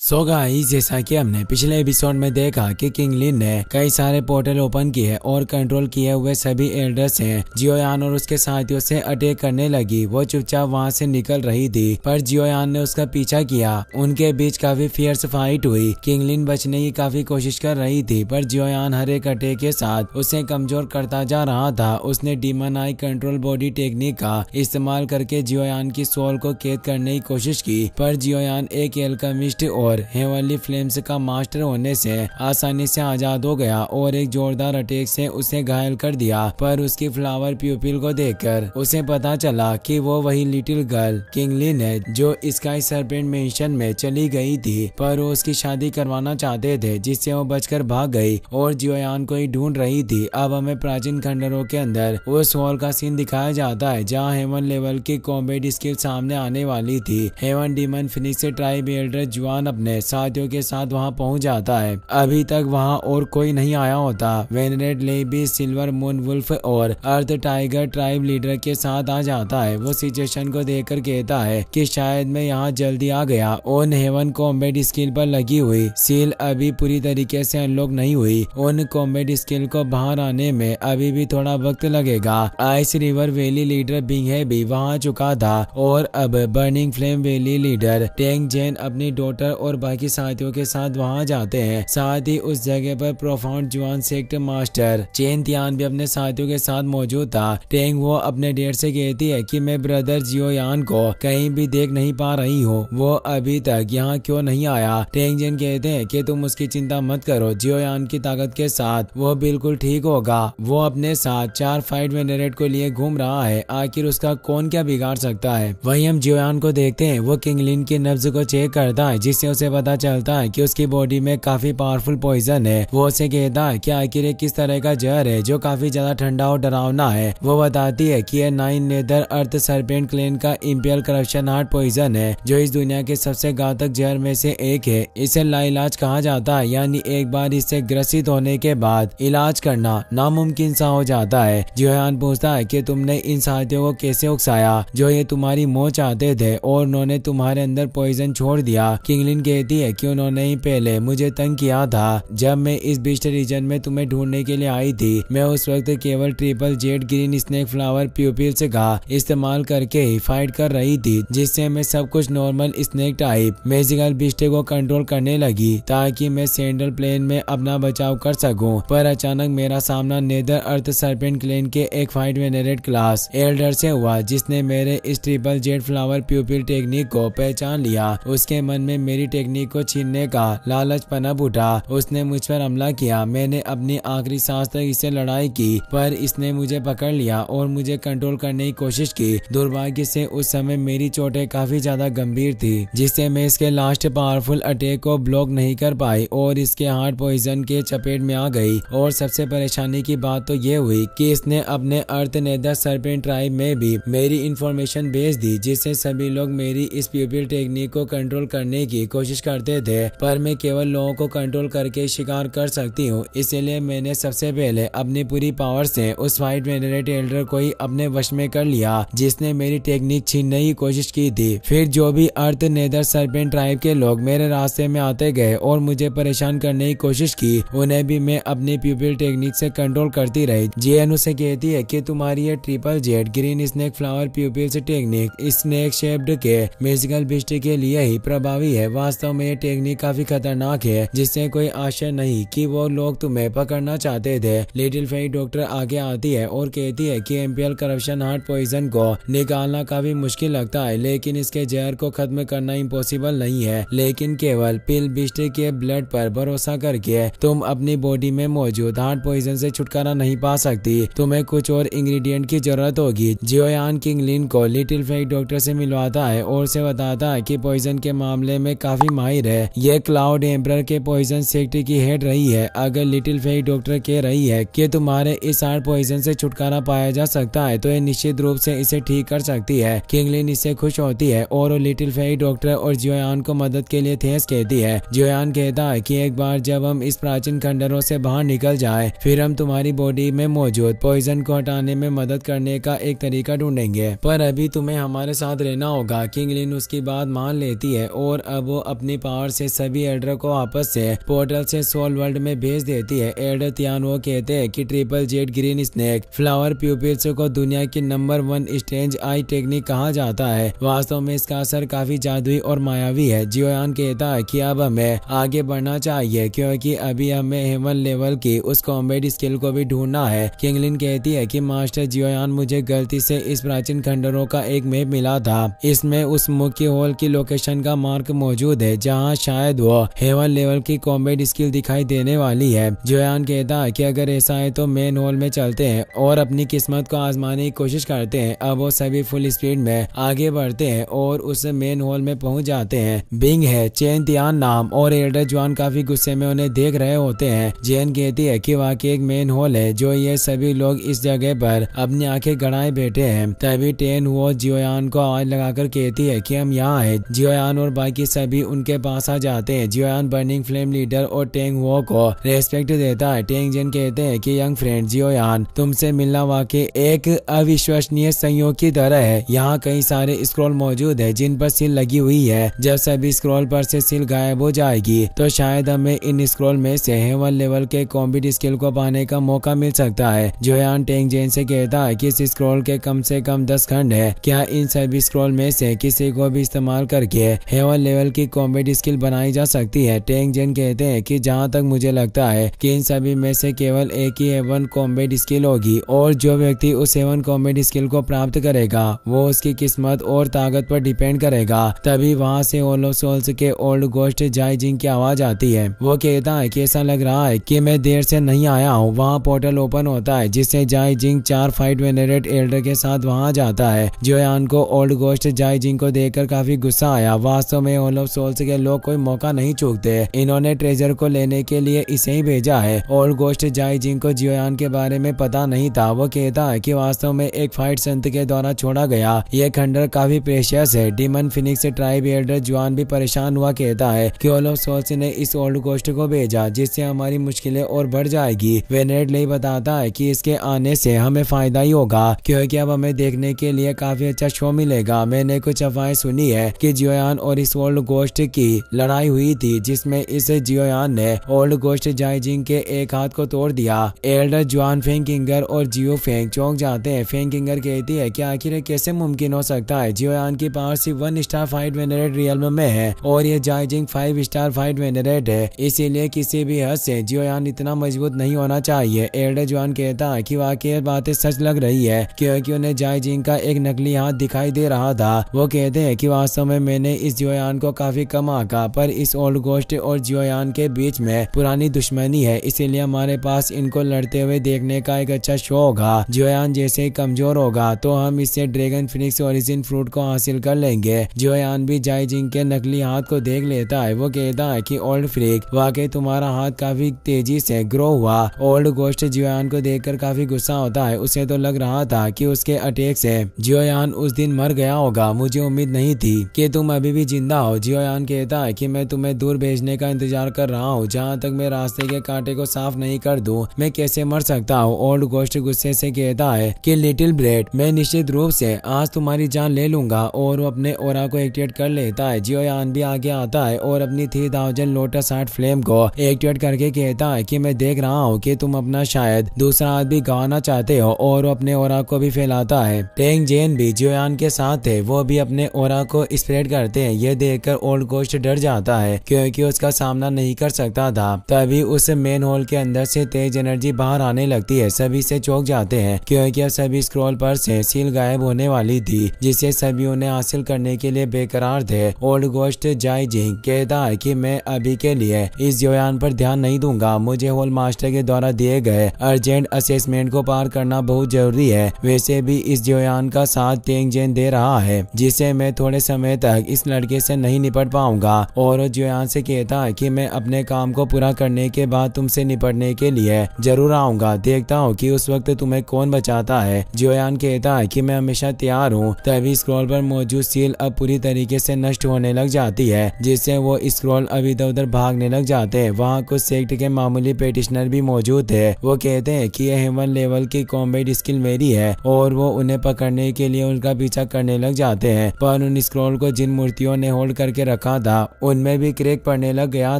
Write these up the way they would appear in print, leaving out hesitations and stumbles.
So guys, जैसा कि हमने पिछले एपिसोड में देखा कि किंग लिन ने कई सारे पोर्टल ओपन किए और कंट्रोल किए हुए सभी एल्डर्स से जियोयान और उसके साथियों से अटैक करने लगी। वो चुपचाप वहां से निकल रही थी पर जियोयान ने उसका पीछा किया। उनके बीच काफी फियर्स फाइट हुई। किंग लिन बचने की काफी कोशिश कर रही थी पर जियोयान हर एक अटैक के साथ उसे कमजोर करता जा रहा था। उसने डीमन आई कंट्रोल बॉडी टेक्निक का इस्तेमाल करके जियोयान की सोल को कैद करने की कोशिश की पर जियोयान एक एल्केमिस्ट और हेवनली फ्लेम्स का मास्टर होने से आसानी से आजाद हो गया और एक जोरदार अटैक से उसे घायल कर दिया। पर उसकी फ्लावर प्यूपिल को देखकर उसे पता चला कि वो वही लिटिल गर्ल किंग लिन है जो स्काई सरपेंट मिशन में चली गई थी, पर वो उसकी शादी करवाना चाहते थे जिससे वो बचकर भाग गई और जियोयान को ही ढूंढ रही थी। अब हमें प्राचीन खंडरों के अंदर उस हॉल का सीन दिखाया जाता है जहाँ हेवन लेवल की कॉम्बैट स्किल सामने आने वाली थी। Heaven demon phoenix tribe elder Juan अपने साथियों के साथ वहां पहुंच जाता है। अभी तक वहां और कोई नहीं आया होता। वेनरेट लेबी सिल्वर मून वुल्फ और अर्थ टाइगर ट्राइब लीडर के साथ आ जाता है। वो सिचुएशन को देखकर कहता है कि शायद मैं यहाँ जल्दी आ गया। उन हेवन कॉम्बैट स्किल पर लगी हुई सील अभी पूरी तरीके से अनलॉक नहीं हुई। उन कॉम्बैट स्किल को बाहर आने में अभी भी थोड़ा वक्त लगेगा। Ice river valley leader Bing है भी वहाँ चुका था और अब burning flame valley leader Teng Jen अपनी डॉटर और बाकी साथियों के साथ वहां जाते हैं। साथ ही उस जगह पर प्रोफाउंड जुआन सेक्ट मास्टर चेन तियान भी अपने साथियों के साथ मौजूद था। टेंग वो अपने डेड से कहती है कि मैं ब्रदर जियोयान को कहीं भी देख नहीं पा रही हूँ, वो अभी तक यहाँ क्यों नहीं आया। टेंग जेन कहते हैं कि तुम उसकी चिंता मत करो, जियोयान की ताकत के साथ वो बिल्कुल ठीक होगा। वो अपने साथ 4 फाइट वेनरेट को लिए घूम रहा है, आखिर उसका कौन क्या बिगाड़ सकता है। वहीं हम जियोयान को देखते हैं, वो किंग लिन की नब्ज को चेक करता है जिससे उसे पता चलता है कि उसकी बॉडी में काफी पावरफुल पॉइजन है। वो उसे कहता है कि आखिर ये किस तरह का जहर है जो काफी ज्यादा ठंडा और डरावना है। वो बताती है कि यह 9 नेदर अर्थ सरपेंट क्लेन का इंपियल करप्शन हार्ट पॉइजन है जो इस दुनिया के सबसे घातक जहर में से एक है। इसे लाइलाज कहा जाता है, यानी एक बार इससे ग्रसित होने के बाद इलाज करना नामुमकिन सा हो जाता है। जियोयान पूछता है कि तुमने इन साथियों को कैसे उकसाया जो ये तुम्हारी मौत चाहते थे और उन्होंने तुम्हारे अंदर पॉइजन छोड़ दिया। किंगलिन कहती है कि उन्होंने ही पहले मुझे तंग किया था। जब मैं इस बिस्ट रीजन में तुम्हें ढूंढने के लिए आई थी, मैं उस वक्त केवल triple Z green snake flower pupils का इस्तेमाल करके ही फाइट कर रही थी, जिससे मैं सब कुछ normal snake type magical beast को कंट्रोल करने लगी ताकि मैं सेंट्रल प्लेन में अपना बचाव कर सकूं। पर अचानक मेरा सामना नेदर अर्थ सरपेंट क्लेन के एक फाइट वेनरेट क्लास एल्डर से हुआ जिसने मेरे इस ट्रिपल जेड फ्लावर प्यूपिल टेक्निक को पहचान लिया। उसके मन में मेरी टेक्निक को छीनने का लालच पनप उठा। उसने मुझ पर हमला किया। मैंने अपनी आखिरी सांस तक इससे लड़ाई की पर इसने मुझे पकड़ लिया और मुझे कंट्रोल करने की कोशिश की। दुर्भाग्य से उस समय मेरी चोटें काफी ज्यादा गंभीर थी जिससे मैं इसके लास्ट पावरफुल अटैक को ब्लॉक नहीं कर पाई और इसके हार्ट पॉइजन के चपेट में आ गई। और सबसे परेशानी की बात तो ये हुई कि इसने अपने अर्थ नेदर सरपेंट ट्राइब में भी मेरी इंफॉर्मेशन भेज दी जिससे सभी लोग मेरी इस प्यूपिल टेक्निक को कंट्रोल करने की कोशिश करते थे। पर मैं केवल लोगों को कंट्रोल करके शिकार कर सकती हूँ, इसलिए मैंने सबसे पहले अपनी पूरी पावर से उस फाइट वेनरेट एल्डर को ही अपने वश में कर लिया जिसने मेरी टेक्निक छीनने की कोशिश की थी। फिर जो भी अर्थ नेदर सरपेंट ट्राइब के लोग मेरे रास्ते में आते गए और मुझे परेशान करने की कोशिश की, उन्हें भी मैं अपनी प्यूपिल टेक्निक से कंट्रोल करती रही। जेएन उसे कहती है कि तुम्हारी ये triple Z green snake flower pupils technique snake shaped के म्यूजिकल बिस्ट के लिए ही प्रभावी है। वास्तव में ये टेक्निक काफी खतरनाक है जिससे कोई आशा नहीं कि वो लोग तुम्हें पकड़ना चाहते थे। लिटिल फेई डॉक्टर आगे आती है और कहती है कि एम्पियल करप्शन हार्ट पॉइजन को निकालना काफी मुश्किल लगता है लेकिन इसके जहर को खत्म करना इम्पॉसिबल नहीं है। लेकिन केवल पिल बिस्ट के ब्लड पर भरोसा करके तुम अपनी बॉडी में मौजूद हार्ट पॉइजन से छुटकारा नहीं पा सकती। तुम्हें कुछ और इंग्रेडिएंट की जरूरत होगी। जियोयान किंग लिन को लिटिल फेई डॉक्टर से मिलवाता है और उसे बताता है कि पॉइजन के मामले में काफी माहिर है। ये क्लाउड एम्पर के पॉइजन सेक्ट की हेड रही है। अगर लिटिल फेई डॉक्टर कह रही है कि तुम्हारे इस हार्ट पॉइजन से छुटकारा पाया जा सकता है तो ये निश्चित रूप से इसे ठीक कर सकती है। किंगलिन इससे खुश होती है और लिटिल फेई डॉक्टर और जियोयान को मदद के लिए थैंक्स कहती है। जियोयान कहता है कि एक बार जब हम इस प्राचीन खंडरों से बाहर निकल जाए फिर हम तुम्हारी बॉडी में मौजूद पॉइजन को हटाने में मदद करने का एक तरीका ढूंढेंगे, पर अभी तुम्हें हमारे साथ रहना होगा। किंगलिन उसकी बात मान लेती है और अब वो अपनी पावर से सभी एल्डर को आपस से पोर्टल से सोल वर्ल्ड में भेज देती है। एल्डर तियानुओ कहते हैं कि triple jet green snake flower pupils को दुनिया की नंबर 1 स्ट्रेंज आई टेक्निक कहा जाता है। वास्तव में इसका असर काफी जादुई और मायावी है। जियोयान कहता है कि अब हमें आगे बढ़ना चाहिए क्योंकि अभी हमें हेवन लेवल की उस कॉम्बैट स्किल को भी ढूंढना है। किंगलिन कहती है कि मास्टर जियोयान, मुझे गलती से इस प्राचीन खंडरों का एक मैप मिला था। इसमें उस मुख्य हॉल की लोकेशन का मार्क मौजूद है जहां शायद वो हेवन लेवल की कॉम्बैट स्किल दिखाई देने वाली है। जियोयान कहता है कि अगर ऐसा है तो मेन हॉल में चलते हैं और अपनी किस्मत को आजमाने की कोशिश करते हैं। अब वो सभी फुल स्पीड में आगे बढ़ते हैं और उस मेन हॉल में पहुंच जाते हैं। बिंग है, चेन तियान नाम और एल्डर जुआन काफी गुस्से में उन्हें देख रहे होते हैं। जेन कहती है कि वाकई एक मेन हॉल है जो ये सभी लोग इस जगह पर अपनी आंखें गड़ाए बैठे हैं। तभी टेन हुओ जियोयान को आवाज लगाकर कहती है कि हम यहाँ हैं। जियोयान और बाकी सभी उनके पास आ जाते हैं। जियोयान बर्निंग फ्लेम लीडर और टेंग हुओ को रेस्पेक्ट देता है। टेंग जेन कहते हैं कि यंग फ्रेंड जियोयान, तुमसे मिलना वाकई एक अविश्वसनीय संयोग की तरह है। यहाँ कई सारे स्क्रॉल मौजूद है जिन पर सील लगी हुई है। जब सभी स्क्रॉल पर से सील गायब हो जाएगी तो शायद हमें इन स्क्रॉल में से हेवन लेवल के कॉम्बैट स्किल को पाने का मौका मिल सकता है। जियोयान टेंग जेन से कहता है कि इस स्क्रॉल के कम से कम 10 खंड है। क्या इन सभी स्क्रॉल में से किसी को भी इस्तेमाल करके हेवन लेवल की कॉम्बैट स्किल बनाई जा सकती है? टेंग जेन कहते हैं कि जहाँ तक मुझे लगता है कि इन सभी में से केवल एक ही हेवन कॉम्बैट स्किल होगी और जो व्यक्ति उस हेवन कॉम्बैट स्किल को प्राप्त करेगा वो उसकी किस्मत और ताकत पर डिपेंड करेगा। तभी वहाँ से हॉल ऑफ सोल्स के ओल्ड गोस्ट जाई जिंग की आवाज आती है। वो कहता है कि ऐसा लग रहा है कि मैं देर से नहीं आया हूँ। वहाँ पोर्टल ओपन होता है जिससे जाई जिंग 4 फाइट वेनरेट एल्डर के साथ वहाँ जाता है। जियोयान को ओल्ड गोस्ट जाई जिंग को देखकर काफी गुस्सा आया। वास्तव में हॉल ऑफ सोल्स के लोग कोई मौका नहीं चूकते। इन्होंने ट्रेजर को लेने के लिए इसे ही भेजा है। ओल्ड गोस्ट जाई जिंग को जियोयान के बारे में पता नहीं था। वो कहता है कि वास्तव में एक फाइट संत के द्वारा छोड़ा गया ये खंडर काफी प्रेशियस है। डीमन फिनिक्स ट्राइब एल्डर जुआन भी परेशान हुआ कहता है कि हॉल ऑफ सोल्स ने इस ओल्ड गोस्ट को भेजा जिससे हमारी मुश्किलें और बढ़ जाएगी। वेनेट ले बताता है कि इसके आने से हमें फायदा ही होगा क्योंकि अब हमें देखने के लिए काफी अच्छा शो मिलेगा। मैंने कुछ अफवाहें सुनी है कि जियोयान और इस ओल्ड गोस्ट की लड़ाई हुई थी जिसमें इस जियोयान ने ओल्ड गोस्ट जाई जिंग के एक हाथ को तोड़ दिया। एल्डर जुआन, फेंग किंगर और जियो फेंग चौंक जाते हैं। फेंग किंगर कहती है कि आखिर कैसे मुमकिन हो सकता है? जियोयान की पावर सिर्फ 1 स्टार फाइट वेनरेट रियल्म में है और ये जाई जिंग 5 स्टार फाइट वेनरेट है, इसीलिए किसी भी हद से जियोयान इतना मजबूत नहीं होना चाहिए। एल्डर जुआन कहता है कि वाकई बातें सच लग रही है क्योंकि उन्हें जाई जिंग का एक नकली हाथ दिखाई दे रहा था। वो कहते हैं कि वास्तव में मैंने इस जियोयान को काफी कम आंका, पर इस ओल्ड गोस्ट और जियोयान के बीच में पुरानी दुश्मनी है, इसीलिए हमारे पास इनको लड़ते हुए देखने का एक अच्छा शो होगा। जियोयान जैसे ही कमजोर होगा तो हम इससे ड्रैगन फिनिक्स ओरिजिन फ्रूट को हासिल कर लेंगे। जियोयान भी जाई जिंग के नकली हाथ को देख लेता है। वो कहता है कि ओल्ड फ्रीक, वाकई तुम्हारा हाथ काफी तेजी से ग्रो हुआ। ओल्ड गोस्ट जियोयान को देखकर काफी गुस्सा होता है। उसे तो लग रहा था कि उसके अटैक से जियोयान उस दिन मर गया होगा। मुझे उम्मीद नहीं थी कि तुम अभी भी जिंदा हो। जियोयान कहता है कि मैं तुम्हें दूर भेजने का इंतजार कर रहा हूँ। जहाँ तक मैं रास्ते के कांटे को साफ नहीं कर दूं मैं कैसे मर सकता हूँ? ओल्ड गोस्ट गुस्से से कहता है कि लिटिल ब्रेड, मैं निश्चित रूप से आज तुम्हारी जान ले लूंगा और वो अपने ओरा को एक्टिवेट कर लेता है। जियोयान भी आगे आता है और अपनी 3000 लोटस हार्ट फ्लेम को एक्टिवेट करके कहता है कि मैं देख रहा हूँ कि तुम अपना शायद दूसरा हाथ भी गंवाना चाहते हो और वो अपने ओरा को भी फैलाता है। टेंग जेन भी जियोयान के साथ है। वो भी अपने ओरा को स्प्रेड करते हैं। ये देखकर ओल्ड गोस्ट डर जाता है क्योंकि उसका सामना नहीं कर सकता था। तभी उस मेन हॉल के अंदर से तेज एनर्जी बाहर आने लगती है। सभी से चौंक जाते हैं क्योंकि अब सभी स्क्रॉल पर से सील गायब होने वाली थी जिसे सभी उन्हें हासिल करने के लिए बेकरार थे। ओल्ड गोस्ट जाई जिंग कहता है कि मैं अभी के लिए इस जियोयान पर ध्यान नहीं दूंगा। मुझे होल मास्टर के द्वारा दिए गए अर्जेंट असेसमेंट को पार करना बहुत जरूरी है। वैसे भी इस जियोयान का साथ टेंग जेन दे रहा है जिसे मैं थोड़े समय तक इस लड़के से नहीं निपट पाऊंगा। और जियोयान से कहता है कि मैं अपने काम को पूरा करने के बाद तुमसे निपटने के लिए जरूर आऊंगा। देखता हूँ कि उस वक्त तुम्हें कौन बचाता है। जियोयान कहता है कि मैं हमेशा तैयार हूँ। तभी स्क्रॉल पर मौजूद सील अब पूरी तरीके से नष्ट होने लग जाती है जिससे वो स्क्रॉल अब इधर उधर भागने लग जाते हैं। वहाँ कुछ सेक्ट के मामूली पेटिशनर भी मौजूद है। वो कहते हैं कि यह हेवन लेवल की कॉम्बैट स्किल मेरी है और वो उन्हें पकड़ने के लिए उनका पीछा करने लग जाते हैं। पर उन स्क्रॉल को जिन मूर्तियों ने होल्ड करके रखा था उनमें भी क्रैक पड़ने लग गया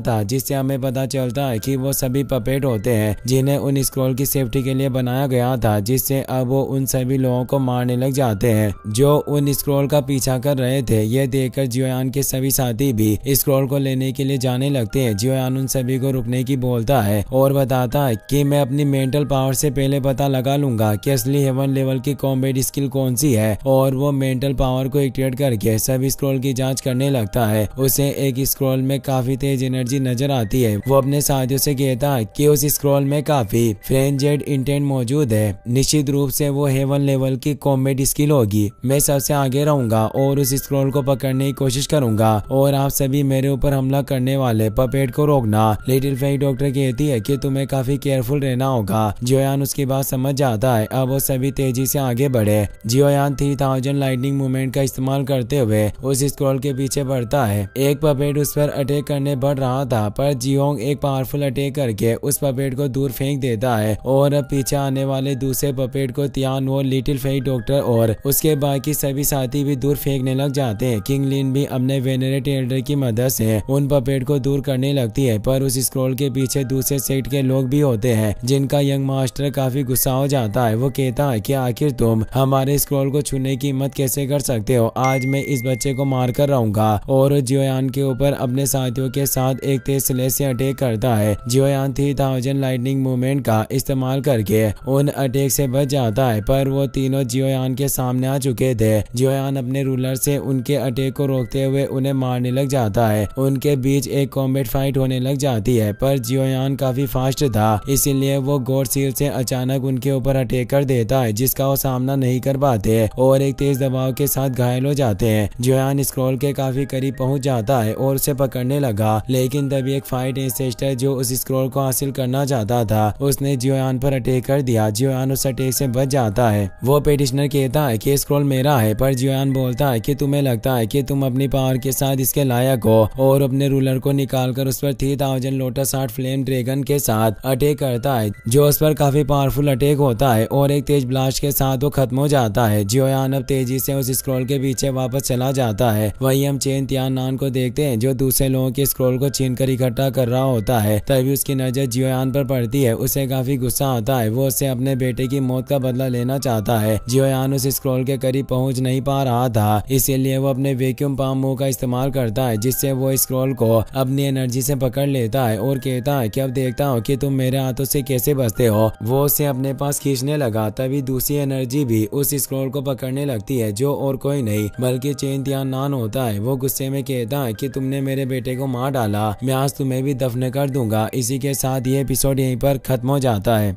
था, जिससे हमें पता चलता है कि वो सभी पपेट होते हैं जिन्हें उन स्क्रॉल की सेफ्टी के लिए बनाया गया था, जिससे अब वो उन सभी लोगों को मारने लग जाते हैं जो उन स्क्रॉल का पीछा कर रहे थे। यह देखकर जियोयान के सभी साथी भी स्क्रॉल को लेने के लिए जाने लगते हैं। जियोयान उन सभी को रुकने की बोलता है और बताता है कि मैं अपनी मेंटल पावर से पहले पता लगा लूंगा कि असली हेवन लेवल की कॉम्बैट स्किल कौन सी है, और वो मेंटल पावर को एक्टिवेट करके सभी स्क्रॉल की जांच करने लगता है। उसे एक स्क्रॉल में काफी तेज एनर्जी नजर आती है। वो अपने साथियों से कहता है कि उस स्क्रॉल में काफी फ्रेंजेड इंटेंट मौजूद है, निश्चित रूप से वो हेवन लेवल की कॉम्बैट स्किल होगी। मैं सबसे आगे रहूंगा और उस स्क्रॉल को पकड़ने की कोशिश करूंगा और आप सभी मेरे ऊपर हमला करने वाले पपेट को रोकना। लिटिल फेई डॉक्टर कहती है कि तुम्हें काफी केयरफुल रहना होगा। जियोयान उसकी बात समझ जाता है। अब वो सभी तेजी से आगे बढ़े। जियोयान 3000 लाइटनिंग मूवमेंट का इस्तेमाल करते हुए उस स्क्रॉल के पीछे बढ़ता है। एक पपेट उस पर अटैक करने बढ़ रहा था, पर जियोंग एक पावरफुल अटैक करके उस पपेट को दूर फेंक देता है और अब पीछे आने वाले दूसरे पपेट को तियान और लिटिल फेई डॉक्टर और उसके बाकी सभी साथी भी दूर फेंकने लग जाते हैं। किंग लिन भी अपने वेनरेट एल्डर की मदद से उन पपेट को दूर करने लगती है, पर उस स्क्रॉल के पीछे दूसरे सेक्ट के लोग भी होते हैं जिनका यंग मास्टर काफी गुस्सा हो जाता है। वो कहता है कि आखिर तुम हमारे स्क्रॉल को छूने की हिम्मत कैसे कर सकते हो, आज मैं इस बच्चे को मार कर रहूंगा। और जियोयान के ऊपर अपने साथियों के साथ एक तेज स्लेश से अटैक करता है। जियोयान 3000 लाइटनिंग मूवमेंट का इस्तेमाल करके उन अटैक से बच जाता है, पर वो तीनों जियोयान के सामने आ चुके थे। जियोयान अपने रूलर से उनके अटैक को रोकते हुए उन्हें मारने लग जाता है। उनके बीच एक कॉम्बैट फाइट होने लग जाती है, पर जियोयान काफी फास्ट था, इसीलिए वो गॉड सील से अचानक उनके ऊपर अटैक कर देता है, जिसका वो सामना नहीं कर पाते और एक तेज दबाव के साथ घायल हो जाते हैं। जियोयान स्क्रॉल के काफी करीब पहुंच जाता है और उसे पकड़ने लगा, लेकिन तभी एक फाइट एंसेस्टर जो उस स्क्रॉल को हासिल करना चाहता था उसने जियोयान पर अटैक कर दिया। जियोयान उस अटैक से बच जाता है। वो पेटिशनर कहता है कि स्क्रॉल मेरा है, पर जियोयान बोलता है कि तुम्हें लगता है कि तुम अपनी पावर के साथ इसके लायक हो, और अपने रूलर को निकालकर उस पर 3000 लोटस हार्ट फ्लेम ड्रैगन के साथ अटैक करता है, जो उस पर काफी पावरफुल अटैक होता है और एक तेज ब्लास्ट के साथ वो खत्म हो जाता है। जियोयान अब तेजी से उस स्क्रॉल के पीछे वापस चला जाता है। वहीं हम चेन तियाननान को देखते हैं जो दूसरे लोगों के स्क्रॉल को छीन कर इकट्ठा कर रहा होता है। तभी उसकी नजर जियोयान पर पड़ती है। उसे काफी गुस्सा आता है। वो उससे अपने बेटे की मौत का बदला लेना चाहता है। जियोयान उस स्क्रॉल के करीब पहुंच नहीं पा रहा था, इसीलिए वो अपने वैक्यूम पाम मूव का इस्तेमाल करता है, जिससे वो स्क्रॉल को अपनी एनर्जी से पकड़ लेता है और कहता है कि अब देखता हूँ कि तुम मेरे हाथों से कैसे बचते हो। वो उसे अपने पास खींचने लगा। तभी दूसरी एनर्जी भी उस स्क्रॉल को पकड़ने लगती है, जो और कोई नहीं बल्कि चेन तियाननान होता है। वो गुस्से में कहता है कि तुमने मेरे बेटे को मार डाला, मैं आज तुम्हें भी दफन कर दूंगा। इसी के साथ ये एपिसोड यहीं पर खत्म हो जाता है।